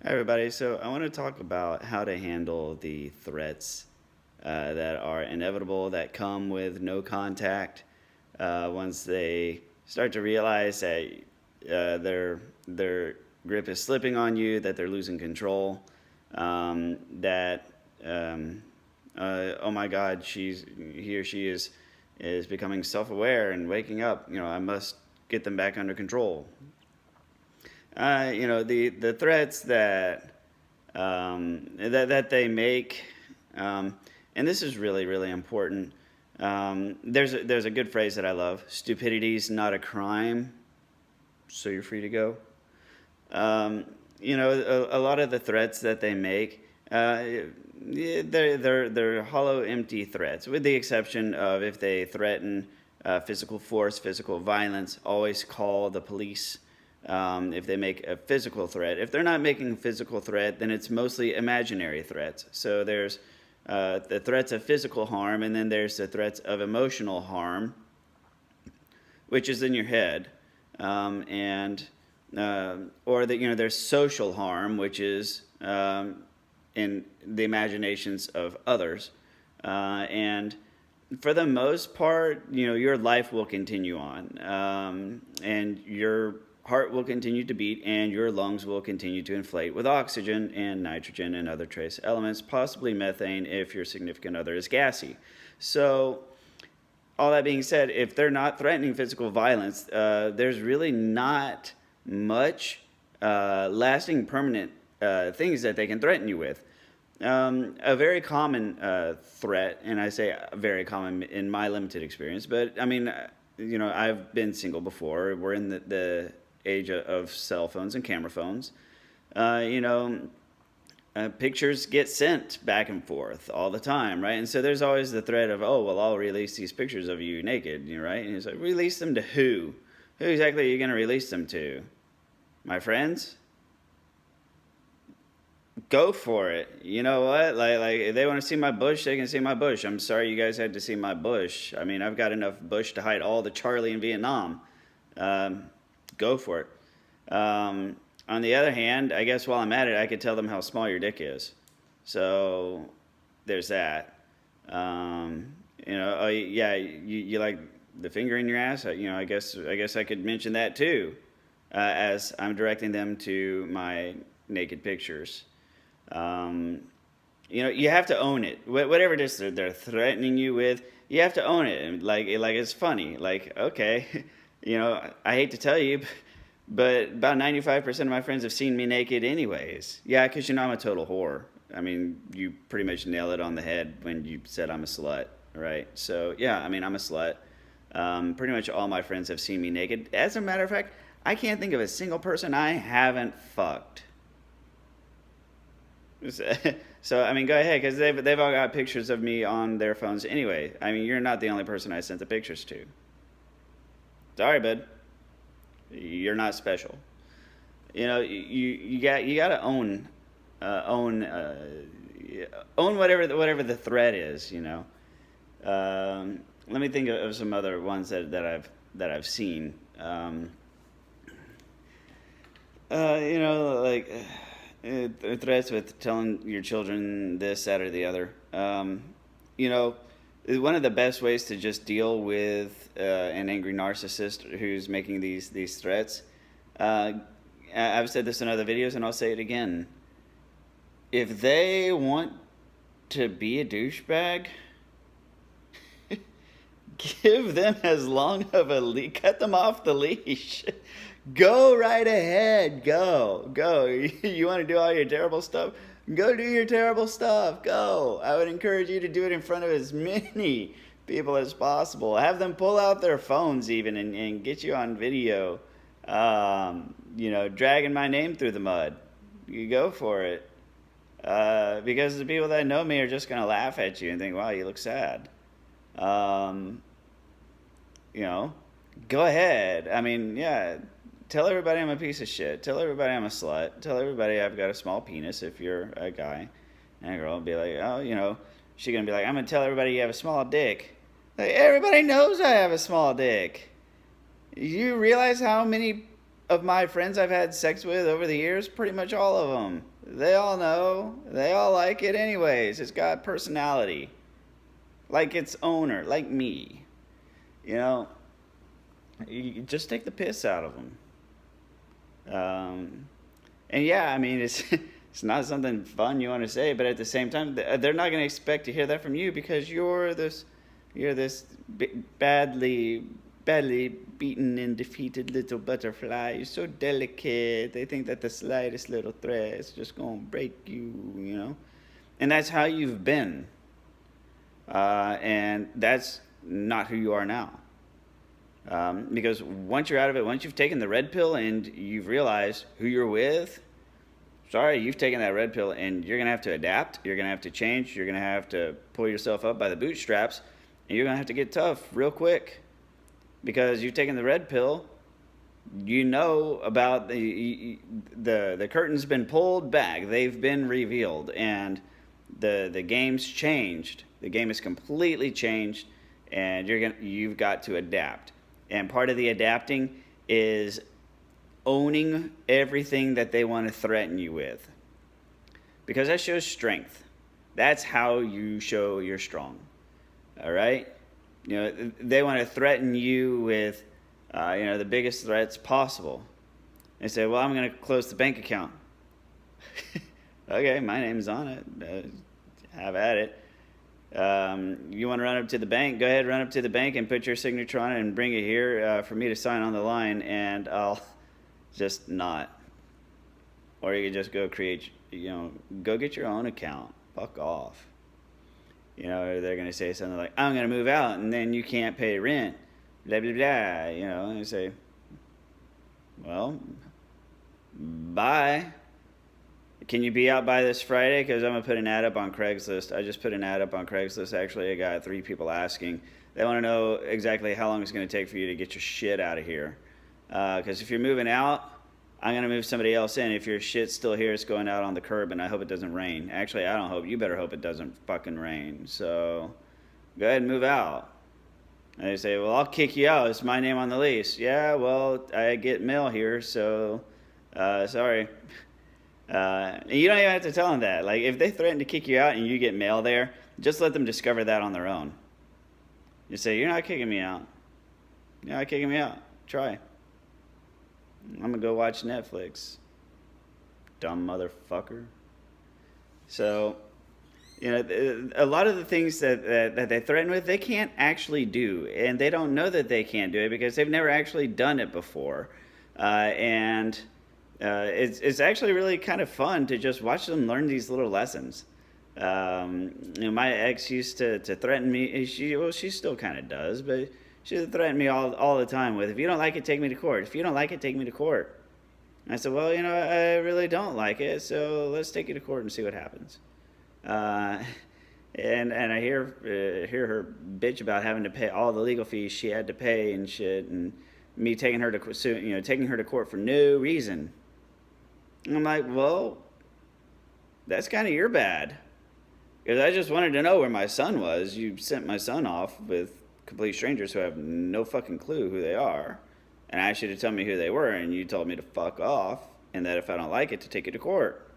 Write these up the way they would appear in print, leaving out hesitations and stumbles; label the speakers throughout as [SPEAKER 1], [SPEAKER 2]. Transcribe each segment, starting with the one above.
[SPEAKER 1] Hi, everybody. So, I want to talk about how to handle the threats that are inevitable, that come with no contact. Once they start to realize that their grip is slipping on you, that they're losing control, that oh my God, he or she is becoming self-aware and waking up. I must get them back under control. The threats that they make, and this is really really important. There's a good phrase that I love: "Stupidity's not a crime, so you're free to go." Um, a lot of the threats that they make, yeah, they're hollow, empty threats, with the exception of if they threaten physical force, physical violence. Always call the police. If they make a physical threat. If they're not making a physical threat, then it's mostly imaginary threats. So there's the threats of physical harm, and then there's the threats of emotional harm, which is in your head, and or that there's social harm, which is in the imaginations of others, and for the most part, your life will continue on, and your heart will continue to beat, and your lungs will continue to inflate with oxygen and nitrogen and other trace elements, possibly methane if your significant other is gassy. So, all that being said, if they're not threatening physical violence, there's really not much lasting, permanent things that they can threaten you with. A very common threat, and I say very common in my limited experience, but I mean, I've been single before. We're in the age of cell phones and camera phones. Uh, you know, Pictures get sent back and forth all the time, right? And so there's always the threat of, oh, well, I'll release these pictures of you naked, right? And it's like, release them to who? Who exactly are you going to release them to? My friends? Go for it. You know what? Like if they want to see my bush, they can see my bush. I'm sorry you guys had to see my bush. I mean, I've got enough bush to hide all the Charlie in Vietnam. Um, Go for it. On the other hand, I guess while I'm at it, I could tell them how small your dick is. So there's that. Oh yeah, you like the finger in your ass. I guess I could mention that too, as I'm directing them to my naked pictures. Um, you have to own it. Whatever it is they're threatening you with, you have to own it. And like it's funny. Like, okay, I hate to tell you, but about 95% of my friends have seen me naked anyways. Yeah, because I'm a total whore. I mean, you pretty much nail it on the head when you said I'm a slut, right? So yeah, I mean, I'm a slut. Pretty much all my friends have seen me naked. As a matter of fact, I can't think of a single person I haven't fucked. So I mean, go ahead, because they've all got pictures of me on their phones anyway. I mean, you're not the only person I sent the pictures to. Sorry, bud, you're not special. You got to own whatever the threat is. Let me think of some other ones that I've seen. Like threats with telling your children this, that, or the other. You know, One of the best ways to just deal with an angry narcissist who's making these threats. Uh, I've said this in other videos, and I'll say it again. If they want to be a douchebag, give them as long of a leash. Cut them off the leash. Go right ahead. Go. You want to do all your terrible stuff? Go do your terrible stuff. Go. I would encourage you to do it in front of as many people as possible. Have them pull out their phones even and get you on video. Dragging my name through the mud. You go for it. Because the people that know me are just going to laugh at you and think, wow, you look sad. Um, you know, Go ahead. I mean, yeah, tell everybody I'm a piece of shit. Tell everybody I'm a slut. Tell everybody I've got a small penis if you're a guy. And a girl will be like, oh, she's going to be like, I'm going to tell everybody you have a small dick. Like, everybody knows I have a small dick. You realize of my friends I've had sex with over the years, pretty much all of them, they all know. They all like it anyways. It's got personality. Like its owner, like me. You know, you just take the piss out of them. And yeah, I mean, it's it's not something fun you want to say, but at the same time, they're not going to expect to hear that from you because you're this badly beaten and defeated little butterfly. You're so delicate. They think that the slightest little threat is just going to break you, you know? And that's how you've been. And that's not who you are now. Because once you're out of it, once you've taken the red pill and you've realized who you're with, sorry, you've taken that red pill and you're going to have to adapt. You're going to have to change. You're going to have to pull yourself up by the bootstraps. And you're going to have to get tough real quick. Because you've taken the red pill, you know about the curtain's been pulled back. They've been revealed. And the game's changed. The game is completely changed. And you've got to adapt. And part of the adapting is owning everything that they want to threaten you with. Because that shows strength. That's how you show you're strong. All right? You know, they want to threaten you with, the biggest threats possible. They say, well, I'm going to close the bank account. Okay, my name's on it. Have at it. You want to run up to the bank? Go ahead, run up to the bank and put your signature on it and bring it here for me to sign on the line, and I'll just not. Or you can just go go get your own account. Fuck off. Or they're going to say something like, I'm going to move out, and then you can't pay rent. Blah, blah, blah. And you say, well, bye. Can you be out by this Friday? Because I'm going to put an ad up on Craigslist. I just put an ad up on Craigslist. Actually, I got 3 people asking. They want to know exactly how long it's going to take for you to get your shit out of here. Because if you're moving out, I'm going to move somebody else in. If your shit's still here, it's going out on the curb, and I hope it doesn't rain. Actually, I don't hope. You better hope it doesn't fucking rain. So go ahead and move out. And they say, well, I'll kick you out. It's my name on the lease. Yeah, well, I get mail here, so sorry. You don't even have to tell them that. Like, if they threaten to kick you out and you get mail there, just let them discover that on their own. You say, you're not kicking me out. You're not kicking me out. Try. I'm going to go watch Netflix. Dumb motherfucker. So, a lot of the things that they threaten with, they can't actually do. And they don't know that they can't do it because they've never actually done it before. It's actually really kind of fun to just watch them learn these little lessons. My ex used to threaten me. She still kind of does, but she threatened me all the time with, if you don't like it, take me to court. If you don't like it, take me to court. And I said, well, I really don't like it, so let's take you to court and see what happens. And I hear her bitch about having to pay all the legal fees she had to pay and shit, and me taking her to court for no reason. And I'm like, well, that's kind of your bad. Because I just wanted to know where my son was. You sent my son off with complete strangers who have no fucking clue who they are. And I asked you to tell me who they were, and you told me to fuck off, and that if I don't like it, to take it to court.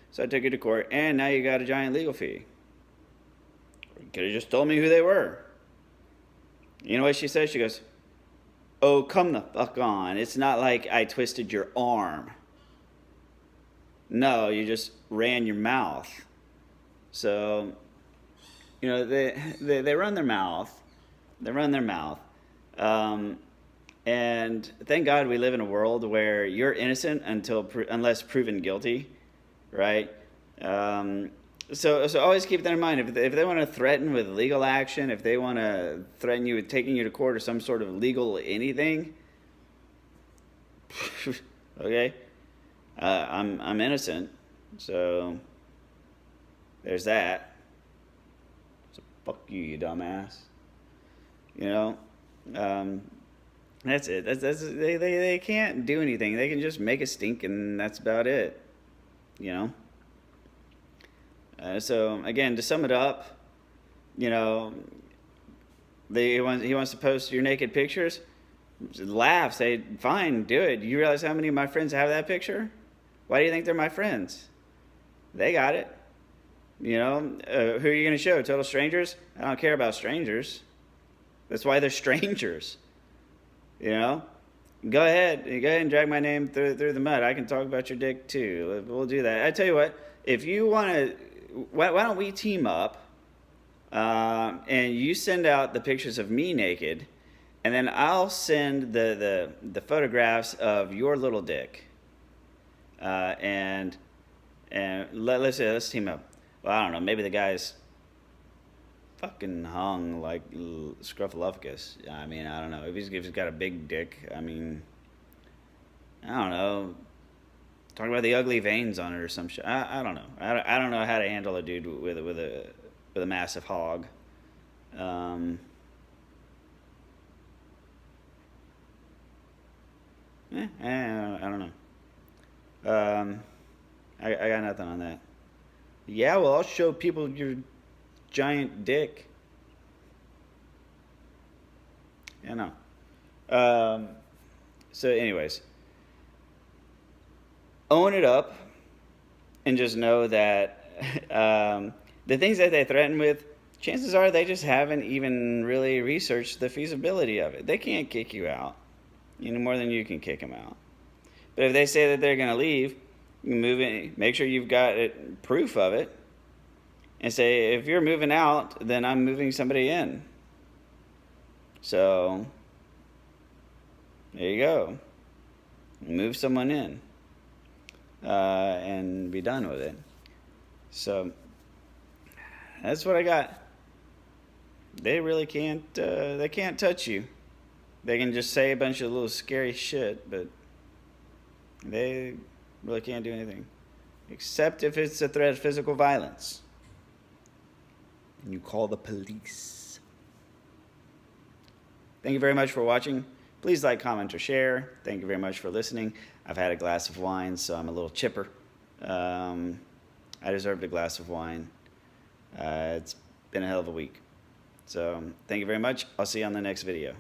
[SPEAKER 1] So I took it to court, and now you got a giant legal fee. You could have just told me who they were. You know what she says? She goes, oh, come the fuck on. It's not like I twisted your arm. No, you just ran your mouth. So, they run their mouth. They run their mouth. And thank God we live in a world where you're innocent unless proven guilty, right? So always keep that in mind. If they want to threaten with legal action, if they want to threaten you with taking you to court or some sort of legal anything, okay, I'm innocent, so there's that. So fuck you, you dumbass. That's it. They can't do anything. They can just make a stink, and that's about it. So again, to sum it up, he wants to post your naked pictures. Laugh, say, fine, do it. You realize how many of my friends have that picture? Why do you think they're my friends? They got it. You know, who are you going to show? Total strangers? I don't care about strangers. That's why they're strangers. You know, go ahead and drag my name through the mud. I can talk about your dick too. We'll do that. I tell you what, if you want to, why don't we team up, and you send out the pictures of me naked, and then I'll send the photographs of your little dick, and let's team up. Well, I don't know. Maybe the guy's fucking hung like Scruffalufgus. I mean, I don't know. If he's got a big dick, I mean, I don't know. Talk about the ugly veins on it or some shit. I don't know. I don't know how to handle a dude with a massive hog. I don't know. I got nothing on that. Yeah, well, I'll show people your giant dick. I know. So, anyways, own it up and just know that the things that they threaten with, chances are they just haven't even really researched the feasibility of it. They can't kick you out any more than you can kick them out. But if they say that they're going to leave, you can move in, make sure you've got proof of it, and say, if you're moving out, then I'm moving somebody in. So, there you go. Move someone in, and be done with it. So, that's what I got. They really can't, they can't touch you. They can just say a bunch of little scary shit, but they really can't do anything. Except if it's a threat of physical violence. And you call the police. Thank you very much for watching. Please like, comment, or share. Thank you very much for listening. I've had a glass of wine, so I'm a little chipper. I deserved a glass of wine. It's been a hell of a week. So thank you very much. I'll see you on the next video.